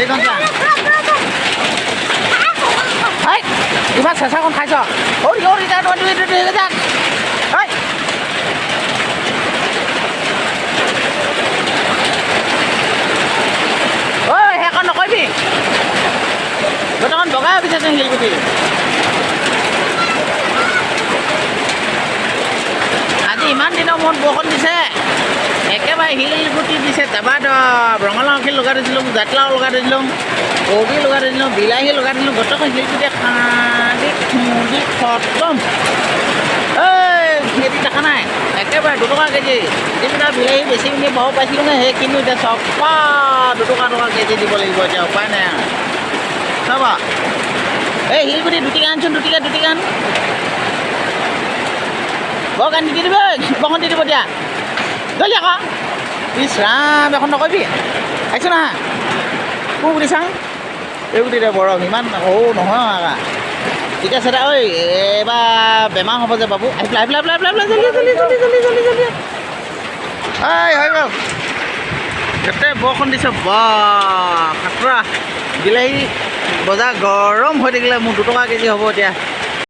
এইখন চা ইমান চেঁচাখন খাইছ ঐ সেইখন নকৰিবি গোটেইখন বগাই বিচাৰচোন শিলগুটি আজি ইমান দিনৰ মূৰত বৰষুণ দিছে একেবাৰে শিলগুটি দিছে দাবা দব ৰঙালাও খেল লগাই দিছিলোঁ জাতিলাও লগাই দিছিলোঁ কবি লগাই দিছিলোঁ বিলাহী লগাই দিছিলোঁ গোটেইখন শিলগুটি খান্দি খুন্দি খতম এই খেতি দেখা নাই একেবাৰে 2 টকা কেজি যিকেইটা বিলাহী বেছি কিনি বহু পাইছিলোঁ সেই কিন্তু এতিয়া চপা 2 টকা কেজি দিব লাগিব এতিয়া উপায় নাই আৰু চাবা এই শিলগুটি দুটিকা আনচোন দুটিকা আন বৰ গান দি দিব বৰষুণ দি দিব এতিয়া জলদি আকৌ ইছ ৰাম এখন নকৰিবি আহিছোঁ না কোন গুটি চাওঁ এই গুটি দে বৰফ ইমান সৰু নহয় আকৌ ঠিক আছে দে ঐ এইবাৰ বেমাৰ হ'ব যে বাবু আহি পেলাই জলদি হৈ গ'ল গোটেই বৰষুণ দিছে বা খাতৰা বিলাহী বজাৰ গৰম হৈ থাকিলে মোৰ 2 টকা কেজি হ'ব এতিয়া